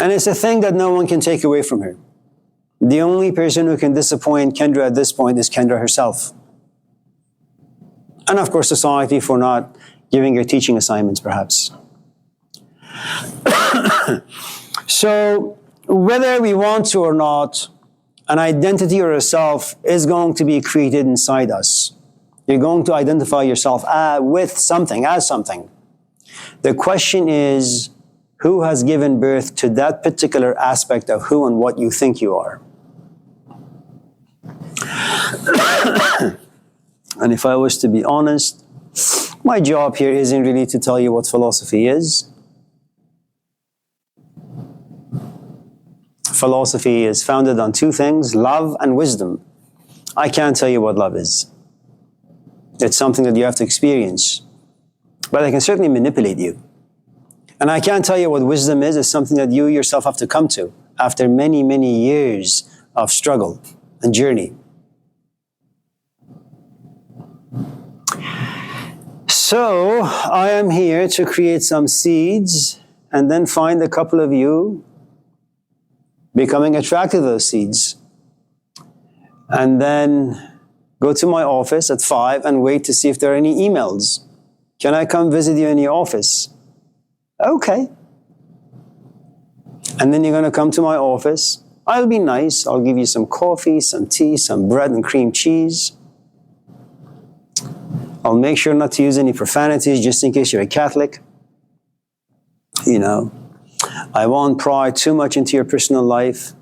And it's a thing that no one can take away from her. The only person who can disappoint Kendra at this point is Kendra herself. And of course, society for not giving her teaching assignments, perhaps. So, whether we want to or not, an identity or a self is going to be created inside us. You're going to identify yourself with something, as something. The question is, who has given birth to that particular aspect of who and what you think you are? And if I was to be honest, my job here isn't really to tell you what philosophy is. Philosophy is founded on two things, love and wisdom. I can't tell you what love is. It's something that you have to experience. But I can certainly manipulate you. And I can't tell you what wisdom is. It's something that you yourself have to come to after many, many years of struggle and journey. So, I am here to create some seeds and then find a couple of you becoming attracted to those seeds. And then go to my office at 5 and wait to see if there are any emails. Can I come visit you in your office? Okay. And then you're going to come to my office. I'll be nice. I'll give you some coffee, some tea, some bread and cream cheese. I'll make sure not to use any profanities just in case you're a Catholic. You know, I won't pry too much into your personal life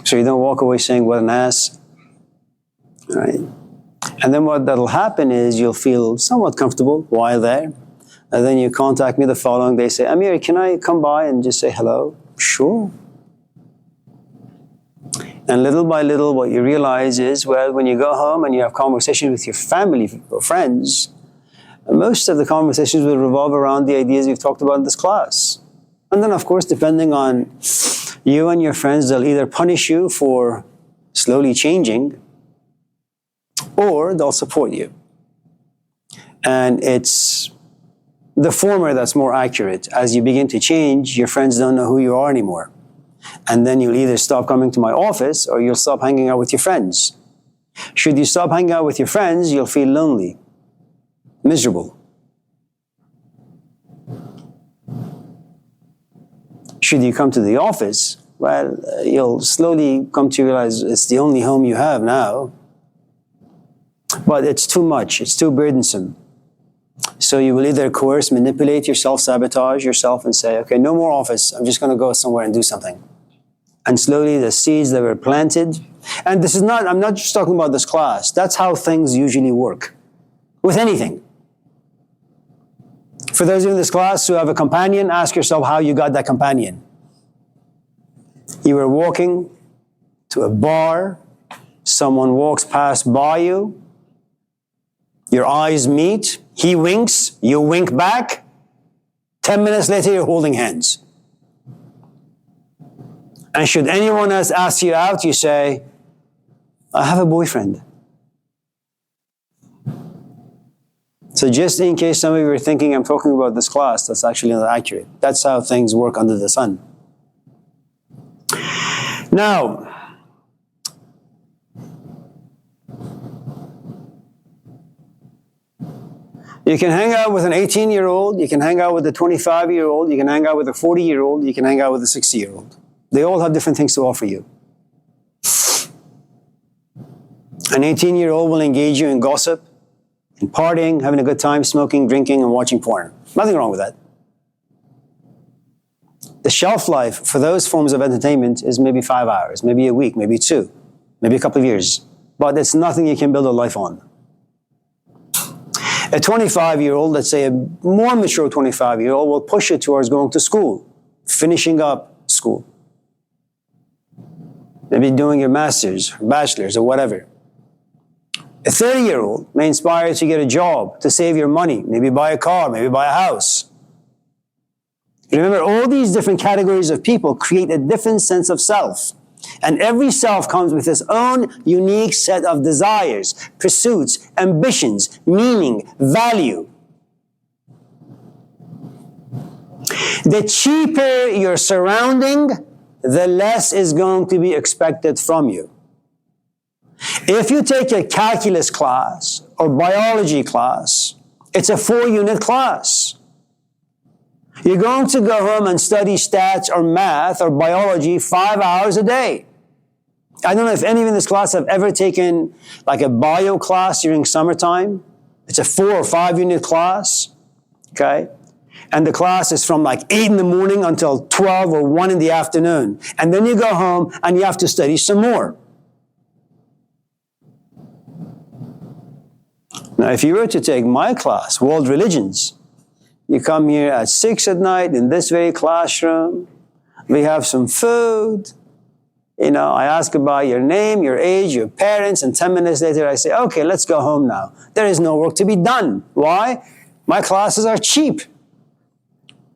so you don't walk away saying, what an ass. All right. And then what that'll happen is you'll feel somewhat comfortable while there. And then you contact me the following day, say, Amir, can I come by and just say hello? Sure. And little by little, what you realize is, well, when you go home and you have conversations with your family or friends, most of the conversations will revolve around the ideas you've talked about in this class. And then, of course, depending on you and your friends, they'll either punish you for slowly changing, or they'll support you. And it's the former that's more accurate. As you begin to change, your friends don't know who you are anymore. And then you'll either stop coming to my office or you'll stop hanging out with your friends. Should you stop hanging out with your friends, you'll feel lonely, miserable. Should you come to the office, well, you'll slowly come to realize it's the only home you have now. But it's too much, it's too burdensome. So you will either coerce, manipulate yourself, sabotage yourself and say, okay, no more office, I'm just going to go somewhere and do something. And slowly the seeds that were planted, and this is not, I'm not just talking about this class, that's how things usually work. With anything. For those of you in this class who have a companion, ask yourself how you got that companion. You were walking to a bar, someone walks past by you, your eyes meet, he winks, you wink back, 10 minutes later you're holding hands. And should anyone else ask you out, you say, I have a boyfriend. So just in case some of you are thinking I'm talking about this class, that's actually not accurate. That's how things work under the sun. Now, you can hang out with an 18-year-old, you can hang out with a 25-year-old, you can hang out with a 40-year-old, you can hang out with a 60-year-old. They all have different things to offer you. An 18-year-old will engage you in gossip, in partying, having a good time, smoking, drinking, and watching porn. Nothing wrong with that. The shelf life for those forms of entertainment is maybe 5 hours, maybe a week, maybe 2, maybe a couple of years. But it's nothing you can build a life on. A 25-year-old, let's say a more mature 25-year-old, will push you towards going to school, finishing up school. Maybe doing your master's, or bachelor's, or whatever. A 30-year-old may inspire you to get a job, to save your money, maybe buy a car, maybe buy a house. Remember, all these different categories of people create a different sense of self. And every self comes with its own unique set of desires, pursuits, ambitions, meaning, value. The cheaper your surrounding, the less is going to be expected from you. If you take a calculus class or biology class, it's a 4-unit class. You're going to go home and study stats or math or biology 5 hours a day. I don't know if any of you in this class have ever taken like a bio class during summertime. It's a 4 or 5-unit class, okay? And the class is from like 8 in the morning until 12 or 1 in the afternoon. And then you go home and you have to study some more. Now, if you were to take my class, World Religions, you come here at 6 at night in this very classroom. We have some food. You know, I ask about your name, your age, your parents, and 10 minutes later I say, okay, let's go home now. There is no work to be done. Why? My classes are cheap.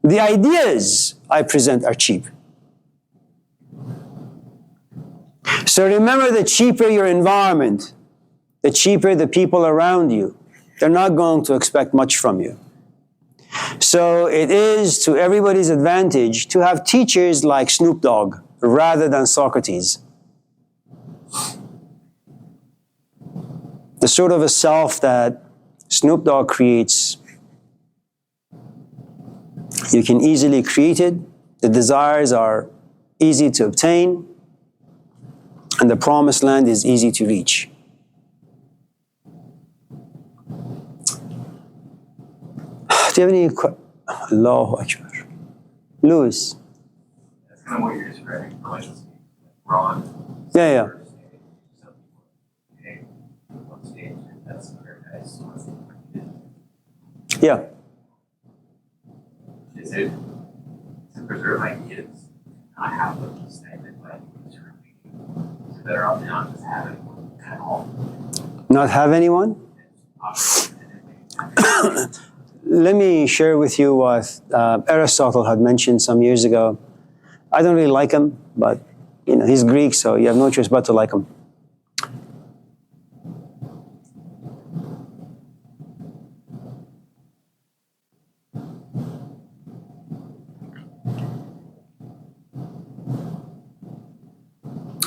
The ideas I present are cheap. So remember, the cheaper your environment, the cheaper the people around you. They're not going to expect much from you. So it is to everybody's advantage to have teachers like Snoop Dogg rather than Socrates. The sort of a self that Snoop Dogg creates, you can easily create it. The desires are easy to obtain, and the promised land is easy to reach. Do you have any questions? Allahu Akbar. Louis. That's kind of what you're describing. Ron. Yeah. That's paradise. Yeah. Is it to preserve ideas, not have them stagnant by so better off not just having one at all? Not have anyone? Let me share with you what Aristotle had mentioned some years ago. I don't really like him, but you know, he's Greek, so you have no choice but to like him.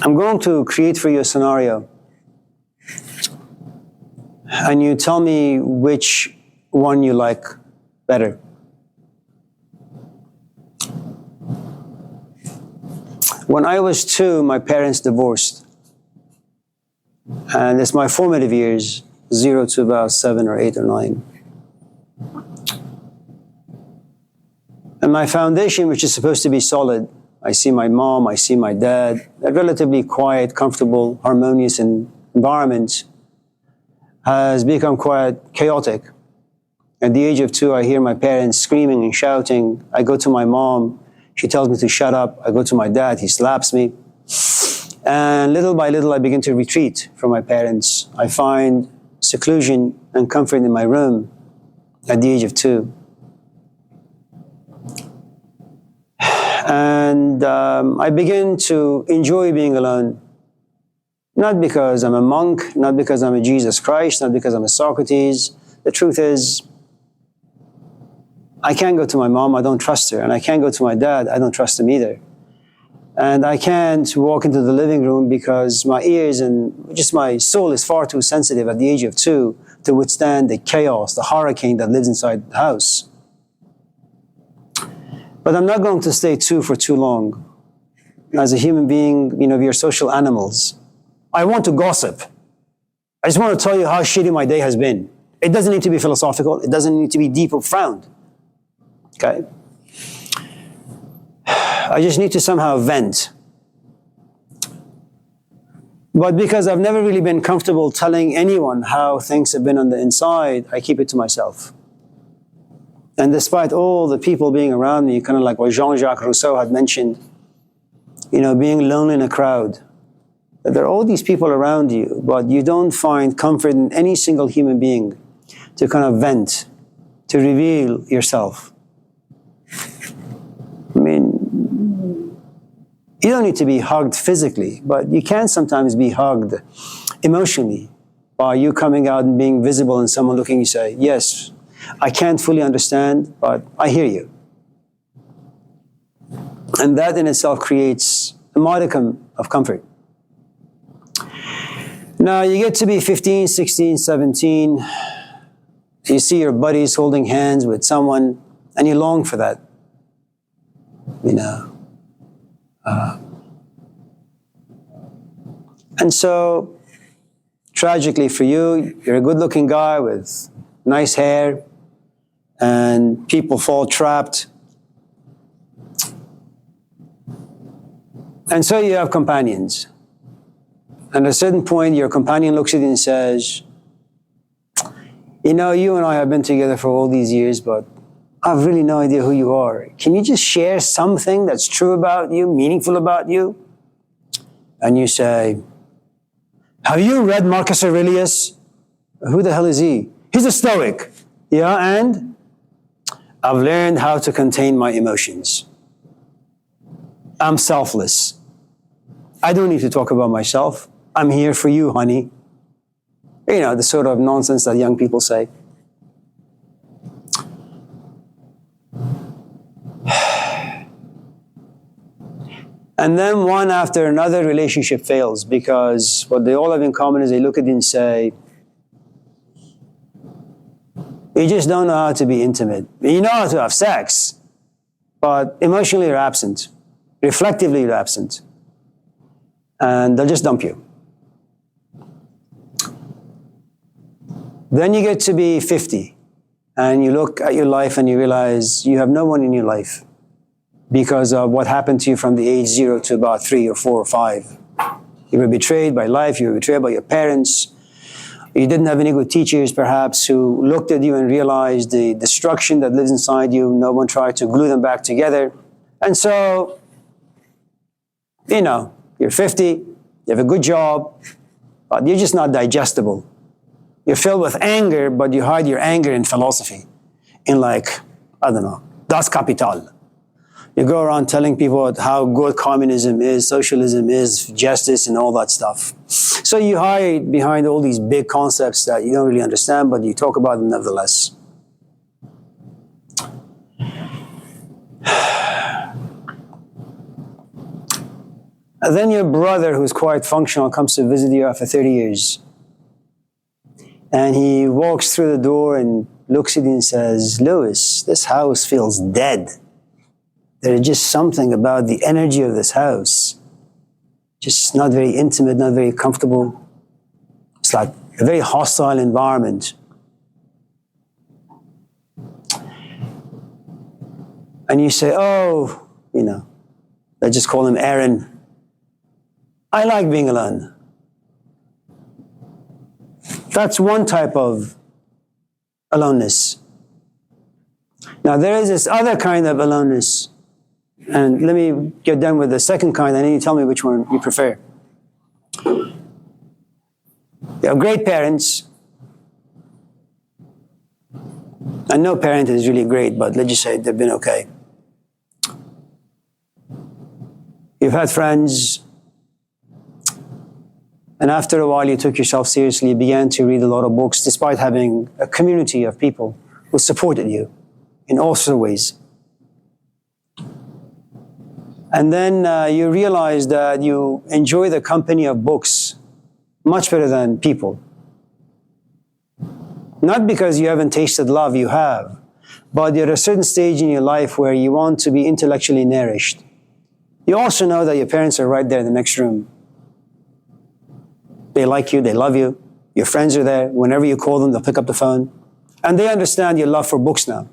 I'm going to create for you a scenario, and you tell me which one you like better. When I was 2, my parents divorced. And it's my formative years, 0 to about 7 or 8 or 9. And my foundation, which is supposed to be solid, I see my mom, I see my dad, a relatively quiet, comfortable, harmonious environment, has become quite chaotic. At the age of 2, I hear my parents screaming and shouting. I go to my mom. She tells me to shut up. I go to my dad. He slaps me. And little by little, I begin to retreat from my parents. I find seclusion and comfort in my room at the age of 2. And I begin to enjoy being alone. Not because I'm a monk, not because I'm a Jesus Christ, not because I'm a Socrates. The truth is, I can't go to my mom, I don't trust her. And I can't go to my dad, I don't trust him either. And I can't walk into the living room because my ears and just my soul is far too sensitive at the age of 2 to withstand the chaos, the hurricane that lives inside the house. But I'm not going to stay 2 for too long. As a human being, you know, we are social animals. I want to gossip. I just want to tell you how shitty my day has been. It doesn't need to be philosophical. It doesn't need to be deep or profound. Okay? I just need to somehow vent. But because I've never really been comfortable telling anyone how things have been on the inside, I keep it to myself. And despite all the people being around me, kind of like what Jean-Jacques Rousseau had mentioned, you know, being lonely in a crowd, that there are all these people around you, but you don't find comfort in any single human being to kind of vent, to reveal yourself. I mean, you don't need to be hugged physically, but you can sometimes be hugged emotionally by you coming out and being visible and someone looking, you say, yes, I can't fully understand, but I hear you. And that in itself creates a modicum of comfort. Now you get to be 15, 16, 17, you see your buddies holding hands with someone, and you long for that. And so, tragically for you, you're a good-looking guy with nice hair, and people fall trapped. And so you have companions. And at a certain point, your companion looks at you and says, you know, you and I have been together for all these years, but I have really no idea who you are. Can you just share something that's true about you, meaningful about you? And you say, have you read Marcus Aurelius? Who the hell is he? He's a Stoic. Yeah, and I've learned how to contain my emotions. I'm selfless. I don't need to talk about myself. I'm here for you, honey. You know, the sort of nonsense that young people say. And then one after another relationship fails because what they all have in common is they look at you and say, you just don't know how to be intimate. You know how to have sex, but emotionally you're absent. Reflectively you're absent. And they'll just dump you. Then you get to be 50, and you look at your life and you realize you have no one in your life because of what happened to you from the age 0 to about 3 or 4 or 5. You were betrayed by life, you were betrayed by your parents, you didn't have any good teachers perhaps who looked at you and realized the destruction that lives inside you. No one tried to glue them back together. And so, you know, you're 50, you have a good job, but you're just not digestible. You're filled with anger, but you hide your anger in philosophy. In like, I don't know, Das Kapital. You go around telling people how good communism is, socialism is, justice, and all that stuff. So you hide behind all these big concepts that you don't really understand, but you talk about them nevertheless. And then your brother, who's quite functional, comes to visit you after 30 years. And he walks through the door and looks at you and says, Louis, this house feels dead. There's just something about the energy of this house. Just not very intimate, not very comfortable. It's like a very hostile environment. And you say, oh, you know, let's just call him Aaron. I like being alone. That's one type of aloneness. Now there is this other kind of aloneness. And let me get done with the second kind, and then you tell me which one you prefer. You have great parents. And no parent is really great, but let's just say they've been okay. You've had friends. And after a while, you took yourself seriously, began to read a lot of books, despite having a community of people who supported you in all sorts of ways. And then you realize that you enjoy the company of books much better than people. Not because you haven't tasted love, you have, but you're at a certain stage in your life where you want to be intellectually nourished. You also know that your parents are right there in the next room. They like you, they love you, your friends are there. Whenever you call them, they'll pick up the phone. And they understand your love for books now.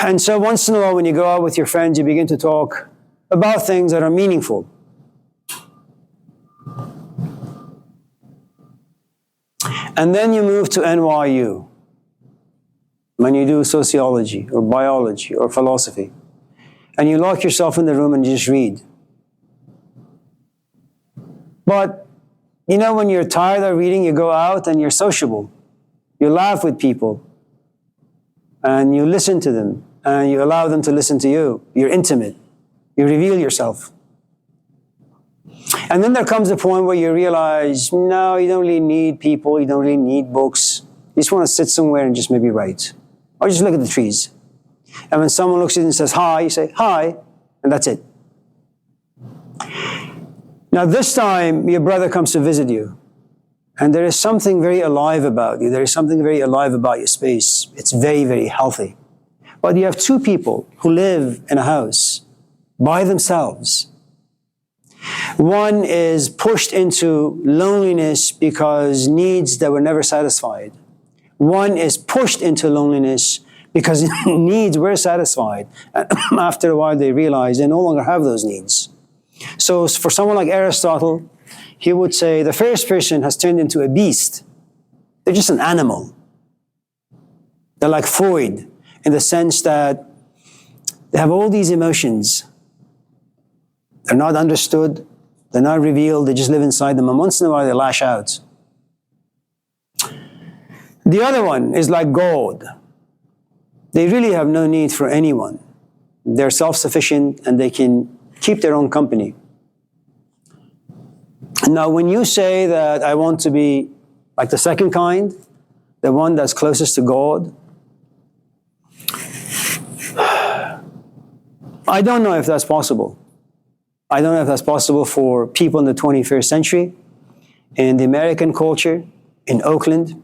And so once in a while, when you go out with your friends, you begin to talk about things that are meaningful. And then you move to NYU. When you do sociology or biology or philosophy. And you lock yourself in the room and you just read. But, you know, when you're tired of reading, you go out and you're sociable. You laugh with people. And you listen to them. And you allow them to listen to you. You're intimate. You reveal yourself. And then there comes a point where you realize, no, you don't really need people. You don't really need books. You just want to sit somewhere and just maybe write. Or just look at the trees. And when someone looks at you and says hi, you say hi, and that's it. Now this time, your brother comes to visit you, and there is something very alive about you. There is something very alive about your space. It's very, very healthy. But you have two people who live in a house by themselves. One is pushed into loneliness because needs that were never satisfied. One is pushed into loneliness because needs were satisfied. And after a while, they realize they no longer have those needs. So for someone like Aristotle, he would say the first person has turned into a beast. They're just an animal. They're like Freud in the sense that they have all these emotions. They're not understood. They're not revealed. They just live inside them. And once in a while, they lash out. The other one is like God. They really have no need for anyone. They're self-sufficient and they can keep their own company. Now, when you say that I want to be like the second kind, the one that's closest to God, I don't know if that's possible. I don't know if that's possible for people in the 21st century, in the American culture, in Oakland.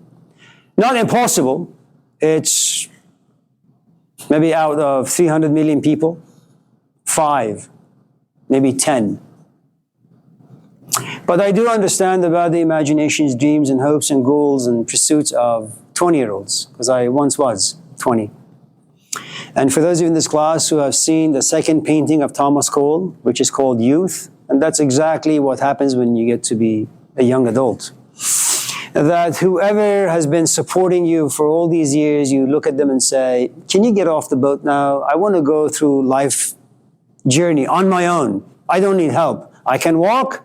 Not impossible. It's maybe out of 300 million people, 5, maybe 10. But I do understand about the imaginations, dreams, and hopes and goals and pursuits of 20-year-olds, because I once was 20. And for those of you in this class who have seen the second painting of Thomas Cole, which is called Youth, and that's exactly what happens when you get to be a young adult. That whoever has been supporting you for all these years, you look at them and say, can you get off the boat now? I want to go through life journey on my own. I don't need help. I can walk,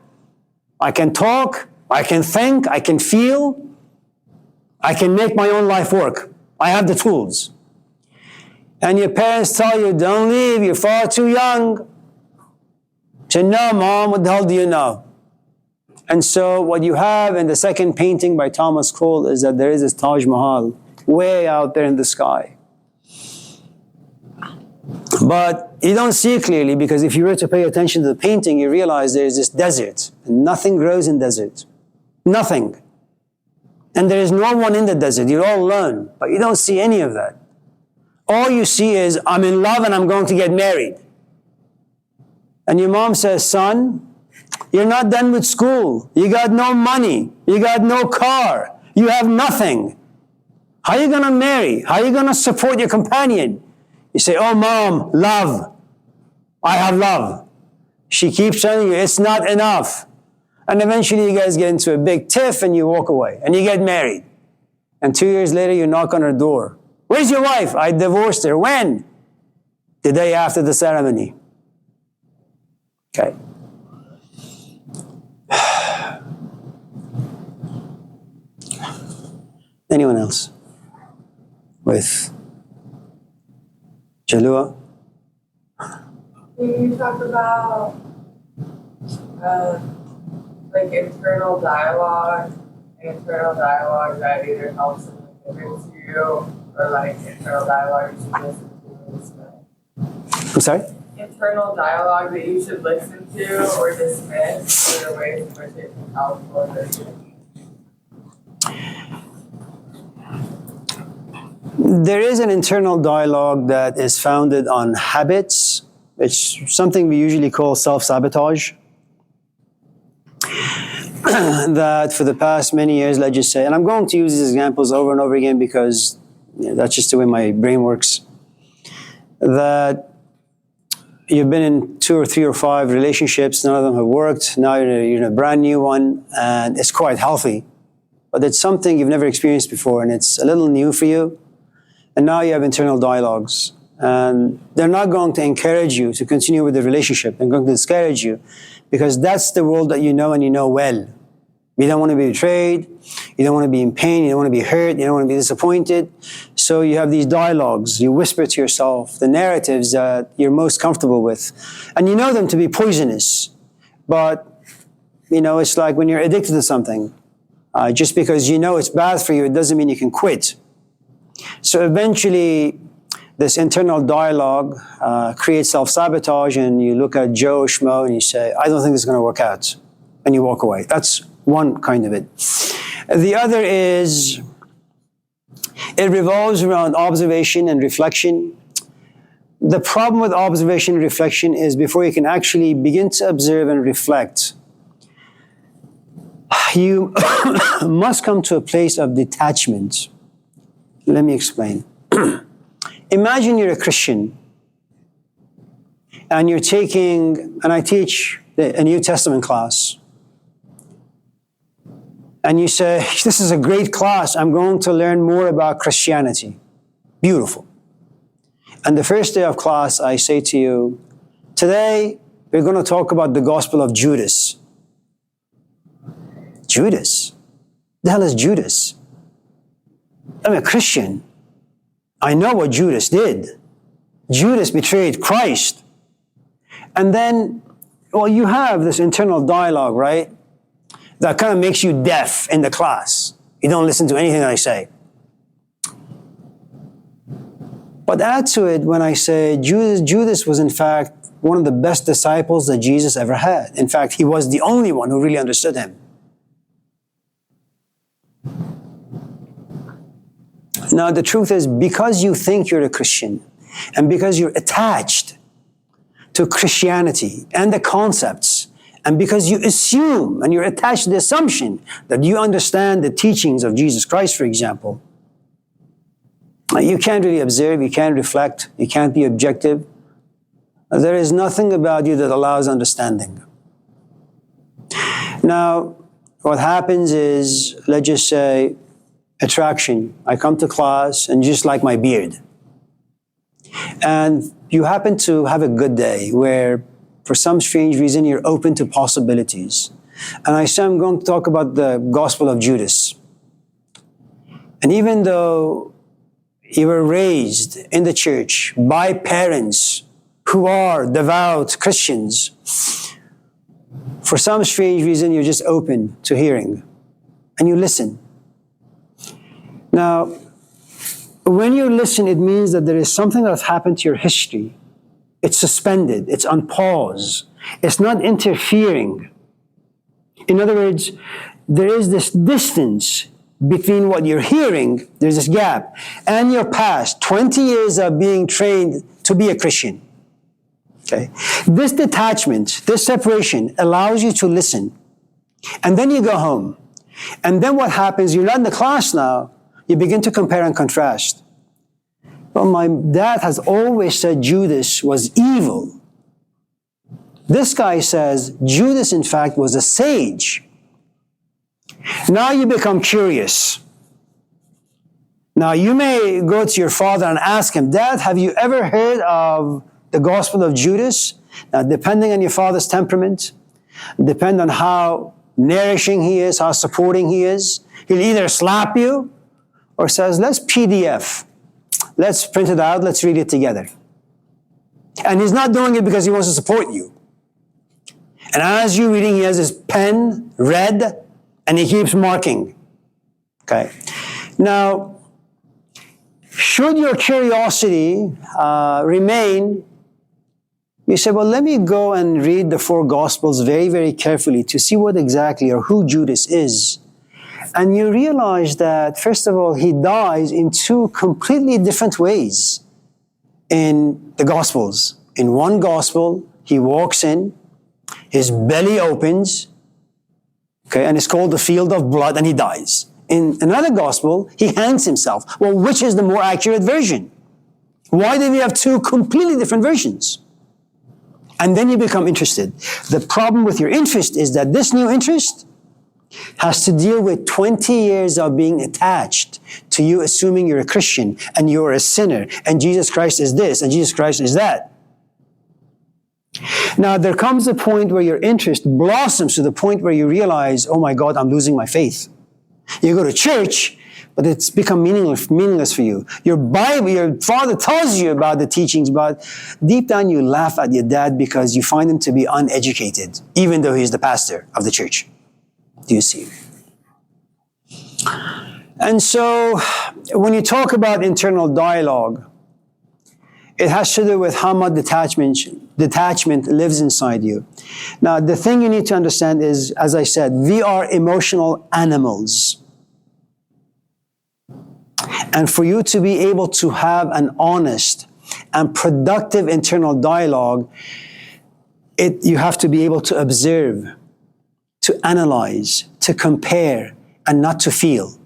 I can talk, I can think, I can feel, I can make my own life work. I have the tools. And your parents tell you, don't leave, you're far too young. Say, no, Mom, what the hell do you know? And so what you have in the second painting by Thomas Cole is that there is this Taj Mahal way out there in the sky. But you don't see it clearly because if you were to pay attention to the painting, you realize there is this desert. And nothing grows in desert. Nothing. And there is no one in the desert. You're all alone. But you don't see any of that. All you see is, I'm in love and I'm going to get married. And your mom says, son, you're not done with school. You got no money. You got no car. You have nothing. How are you going to marry? How are you going to support your companion? You say, oh, Mom, love. I have love. She keeps telling you, it's not enough. And eventually you guys get into a big tiff and you walk away and you get married. And 2 years later, you knock on her door. Where's your wife? I divorced her. When? The day after the ceremony. Okay. Anyone else? With Jalua? Can you talk about like internal dialogue that either helps and convince you, or like internal dialogue you should listen to and dismiss? I'm sorry? Internal dialogue that you should listen to or dismiss, or the ways in which it can help or hurt you. There is an internal dialogue that is founded on habits. It's something we usually call self-sabotage. That for the past many years, let's just say, and I'm going to use these examples over and over again because that's just the way my brain works, that you've been in 2 or 3 or 5 relationships, none of them have worked, now you're in a brand new one, and it's quite healthy, but it's something you've never experienced before, and it's a little new for you. And now you have internal dialogues. And they're not going to encourage you to continue with the relationship. They're going to discourage you because that's the world that you know and you know well. You don't want to be betrayed. You don't want to be in pain. You don't want to be hurt. You don't want to be disappointed. So you have these dialogues. You whisper to yourself the narratives that you're most comfortable with. And you know them to be poisonous. But, it's like when you're addicted to something. Just because you know it's bad for you, it doesn't mean you can quit. So eventually, this internal dialogue creates self-sabotage, and you look at Joe Schmo and you say, I don't think this is going to work out. And you walk away. That's one kind of it. The other is, it revolves around observation and reflection. The problem with observation and reflection is before you can actually begin to observe and reflect, you must come to a place of detachment. Let me explain. Imagine you're a Christian and you're taking, and I teach a New Testament class, and you say, this is a great class, I'm going to learn more about Christianity. Beautiful. And the first day of class, I say to you, today we're going to talk about the Gospel of Judas. Judas? The hell is Judas? I'm a Christian. I know what Judas did. Judas betrayed Christ. And then, well, you have this internal dialogue, right? That kind of makes you deaf in the class. You don't listen to anything I say. But add to it when I say Judas was in fact one of the best disciples that Jesus ever had. In fact, he was the only one who really understood him. Now, the truth is, because you think you're a Christian, and because you're attached to Christianity and the concepts, and because you assume and you're attached to the assumption that you understand the teachings of Jesus Christ, for example, you can't really observe, you can't reflect, you can't be objective. There is nothing about you that allows understanding. Now, what happens is, let's just say, attraction. I come to class and you just like my beard. And you happen to have a good day where, for some strange reason, you're open to possibilities. And I say I'm going to talk about the Gospel of Judas. And even though you were raised in the church by parents who are devout Christians, for some strange reason, you're just open to hearing. And you listen. Now, when you listen, it means that there is something that's happened to your history. It's suspended. It's on pause. It's not interfering. In other words, there is this distance between what you're hearing, there's this gap, and your past, 20 years of being trained to be a Christian. Okay? This detachment, this separation allows you to listen. And then you go home. And then what happens, you're not in the class now, you begin to compare and contrast. Well, my dad has always said Judas was evil. This guy says Judas, in fact, was a sage. Now you become curious. Now you may go to your father and ask him, Dad, have you ever heard of the Gospel of Judas? Now, depending on your father's temperament, depending on how nourishing he is, how supporting he is, he'll either slap you or says, let's PDF. Let's print it out, let's read it together. And he's not doing it because he wants to support you. And as you're reading, he has his pen, red, and he keeps marking. Okay. Now, should your curiosity remain, you say, well, let me go and read the 4 Gospels very, very carefully to see what exactly or who Judas is. And you realize that, first of all, he dies in 2 completely different ways in the Gospels. In one Gospel, he walks in, his belly opens, okay, and it's called the field of blood, and he dies. In another Gospel, he hangs himself. Well, which is the more accurate version? Why do we have 2 completely different versions? And then you become interested. The problem with your interest is that this new interest has to deal with 20 years of being attached to you assuming you're a Christian and you're a sinner and Jesus Christ is this and Jesus Christ is that. Now, there comes a point where your interest blossoms to the point where you realize, oh my God, I'm losing my faith. You go to church, but it's become meaningless for you. Your Bible, your father tells you about the teachings, but deep down you laugh at your dad because you find him to be uneducated, even though he's the pastor of the church. Do you see? And so, when you talk about internal dialogue, It has to do with how much detachment lives inside you. Now, the thing you need to understand is, as I said, we are emotional animals. And for you to be able to have an honest and productive internal dialogue, you have to be able to observe, to analyze, to compare, and not to feel.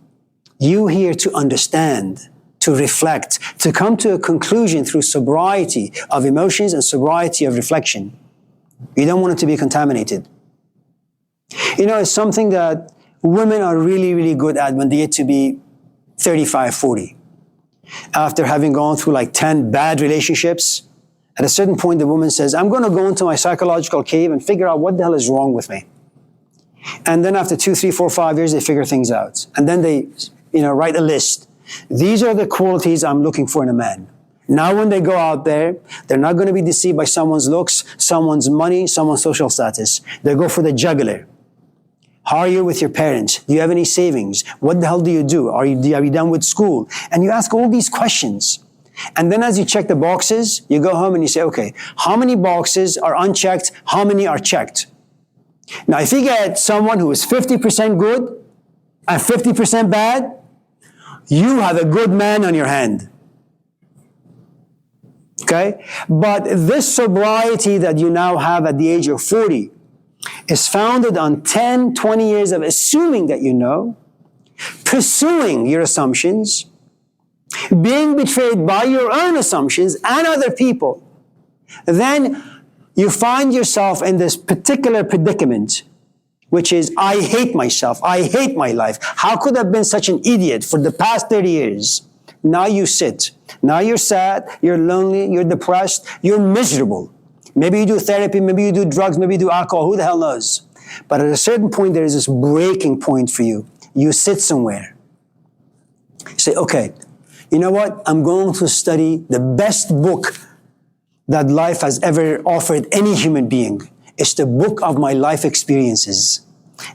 You here to understand, to reflect, to come to a conclusion through sobriety of emotions and sobriety of reflection. You don't want it to be contaminated. You know, it's something that women are really, really good at when they get to be 35, 40. After having gone through like 10 bad relationships, at a certain point the woman says, I'm going to go into my psychological cave and figure out what the hell is wrong with me. And then after 2, 3, 4, 5 years, they figure things out. And then they, write a list. These are the qualities I'm looking for in a man. Now when they go out there, they're not going to be deceived by someone's looks, someone's money, someone's social status. They go for the jugular. How are you with your parents? Do you have any savings? What the hell do you do? Are you done with school? And you ask all these questions. And then as you check the boxes, you go home and you say, okay, how many boxes are unchecked? How many are checked? Now, if you get someone who is 50% good and 50% bad, you have a good man on your hand. Okay? But this sobriety that you now have at the age of 40 is founded on 10, 20 years of assuming that you know, pursuing your assumptions, being betrayed by your own assumptions and other people. Then you find yourself in this particular predicament, which is, I hate myself. I hate my life. How could I have been such an idiot for the past 30 years? Now you sit. Now you're sad. You're lonely. You're depressed. You're miserable. Maybe you do therapy. Maybe you do drugs. Maybe you do alcohol. Who the hell knows? But at a certain point, there is this breaking point for you. You sit somewhere. You say, okay, you know what? I'm going to study the best book that life has ever offered any human being. It's the book of my life experiences.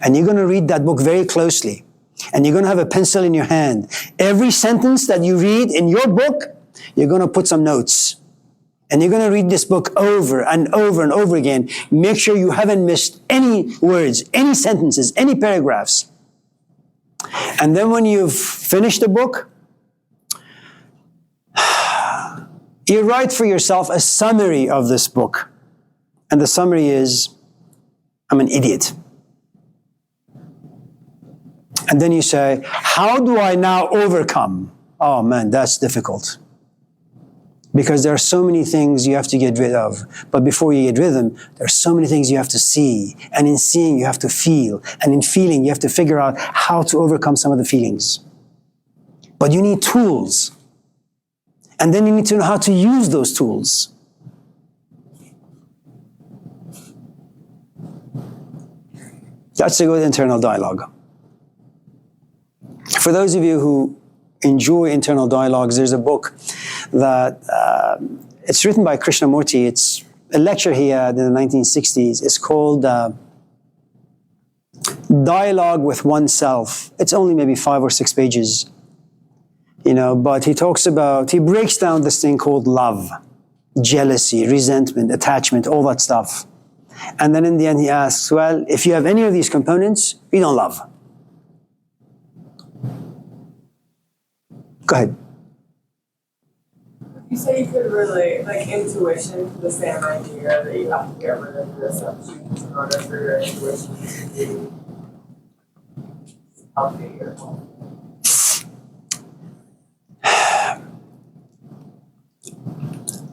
And you're going to read that book very closely. And you're going to have a pencil in your hand. Every sentence that you read in your book, you're going to put some notes. And you're going to read this book over and over and over again. Make sure you haven't missed any words, any sentences, any paragraphs. And then when you've finished the book, you write for yourself a summary of this book. And the summary is, I'm an idiot. And then you say, how do I now overcome? Oh man, that's difficult. Because there are so many things you have to get rid of. But before you get rid of them, there are so many things you have to see. And in seeing, you have to feel. And in feeling, you have to figure out how to overcome some of the feelings. But you need tools. And then you need to know how to use those tools. That's a good internal dialogue. For those of you who enjoy internal dialogues, there's a book that it's written by Krishnamurti. It's a lecture he had in the 1960s. It's called Dialogue with Oneself. It's only maybe 5 or 6 pages. But he breaks down this thing called love, jealousy, resentment, attachment, all that stuff. And then in the end he asks, well, if you have any of these components, you don't love. Go ahead. You say you could relate, like intuition, to the same idea that you have to get rid of your assumptions in order for your intuition to be healthy or healthy.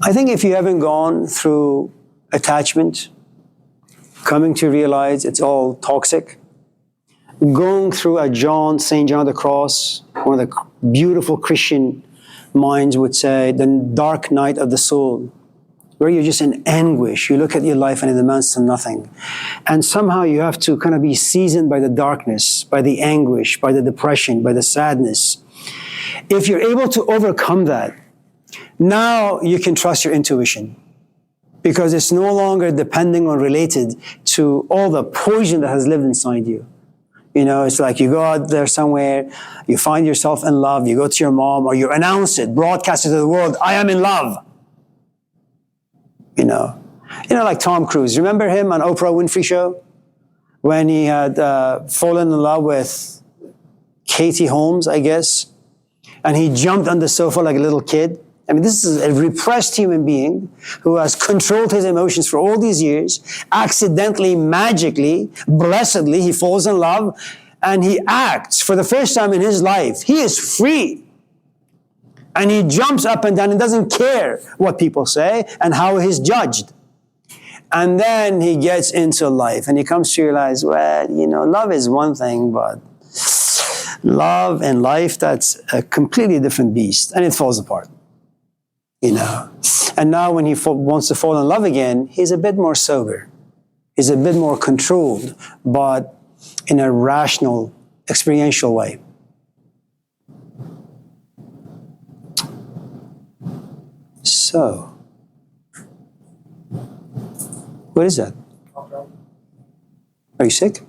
I think if you haven't gone through attachment, coming to realize it's all toxic, going through a St. John of the Cross, one of the beautiful Christian minds would say, the dark night of the soul, where you're just in anguish. You look at your life and it amounts to nothing. And somehow you have to kind of be seasoned by the darkness, by the anguish, by the depression, by the sadness. If you're able to overcome that, now you can trust your intuition. Because it's no longer depending or related to all the poison that has lived inside you. It's like you go out there somewhere, you find yourself in love, you go to your mom, or you announce it, broadcast it to the world, I am in love. Like Tom Cruise. Remember him on Oprah Winfrey Show? When he had fallen in love with Katie Holmes, I guess, and he jumped on the sofa like a little kid. I mean, this is a repressed human being who has controlled his emotions for all these years. Accidentally, magically, blessedly, he falls in love and he acts for the first time in his life. He is free. And he jumps up and down and doesn't care what people say and how he's judged. And then he gets into life and he comes to realize, well, love is one thing, but love and life, that's a completely different beast. And it falls apart. And now when he wants to fall in love again, he's a bit more sober. He's a bit more controlled, but in a rational, experiential way. So, what is that? Are you sick?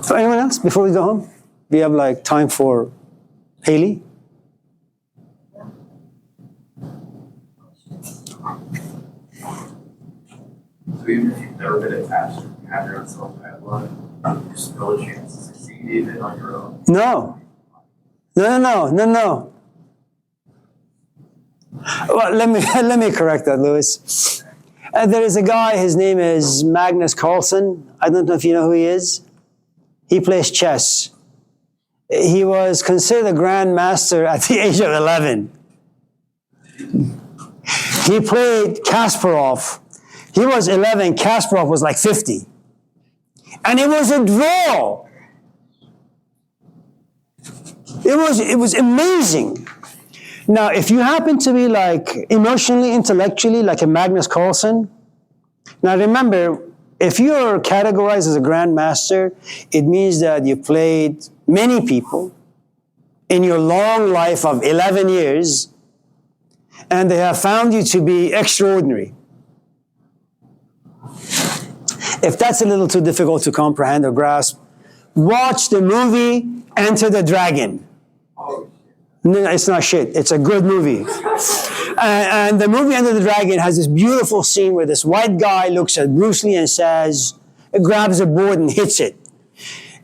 For anyone else, before we go home? We have time for Haley? So even if you've never been attached, you have your own self-dialogue, there's still a chance to succeed even on your own. No. Well, let me correct that, Lewis. There is a guy, his name is Magnus Carlsen. I don't know if you know who he is. He plays chess. He was considered a grand master at the age of 11. He played Kasparov. He was 11, Kasparov was like 50. And it was a draw. It was amazing. Now, if you happen to be emotionally, intellectually, like a Magnus Carlsen, now remember, if you're categorized as a grandmaster, it means that you played many people in your long life of 11 years, and they have found you to be extraordinary. If that's a little too difficult to comprehend or grasp, watch the movie Enter the Dragon. No, it's not shit. It's a good movie. And the movie Enter the Dragon has this beautiful scene where this white guy looks at Bruce Lee and says, grabs a board and hits it.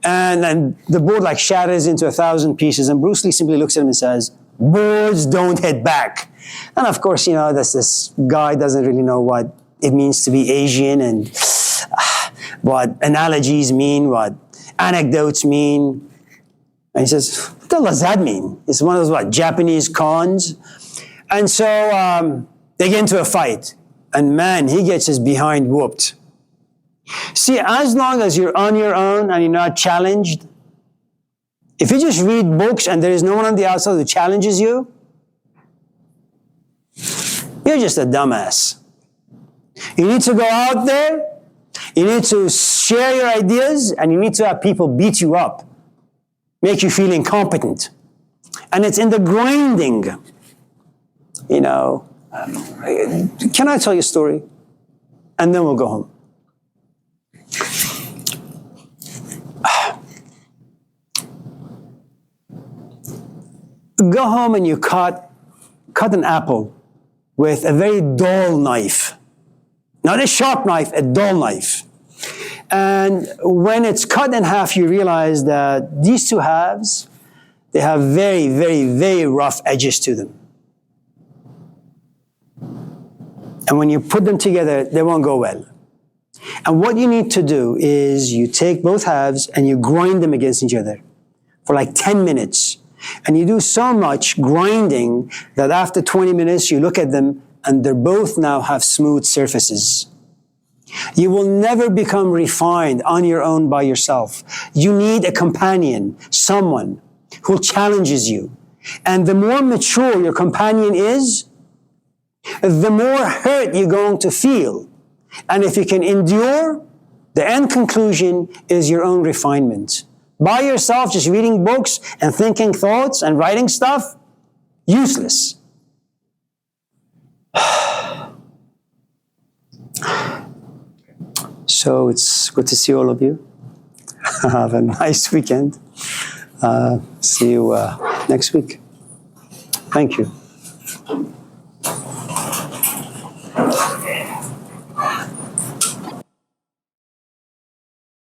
And then the board shatters into 1,000 pieces. And Bruce Lee simply looks at him and says, boards don't hit back. And of course, this guy doesn't really know what it means to be Asian and what analogies mean, what anecdotes mean. And he says, what the hell does that mean? It's one of those, Japanese cons? And so they get into a fight. And man, he gets his behind whooped. See, as long as you're on your own and you're not challenged, if you just read books and there is no one on the outside who challenges you, you're just a dumbass. You need to go out there, you need to share your ideas, and you need to have people beat you up, make you feel incompetent. And it's in the grinding. Can I tell you a story? And then we'll go home. Go home and you cut an apple with a very dull knife. Not a sharp knife, a dull knife. And when it's cut in half, you realize that these two halves, they have very, very, very rough edges to them. And when you put them together, they won't go well. And what you need to do is you take both halves and you grind them against each other for 10 minutes. And you do so much grinding that after 20 minutes, you look at them and they both now have smooth surfaces. You will never become refined on your own by yourself. You need a companion, someone who challenges you. And the more mature your companion is, the more hurt you're going to feel. And if you can endure, the end conclusion is your own refinement. By yourself, just reading books and thinking thoughts and writing stuff, useless. So it's good to see all of you. Have a nice weekend. See you next week. Thank you.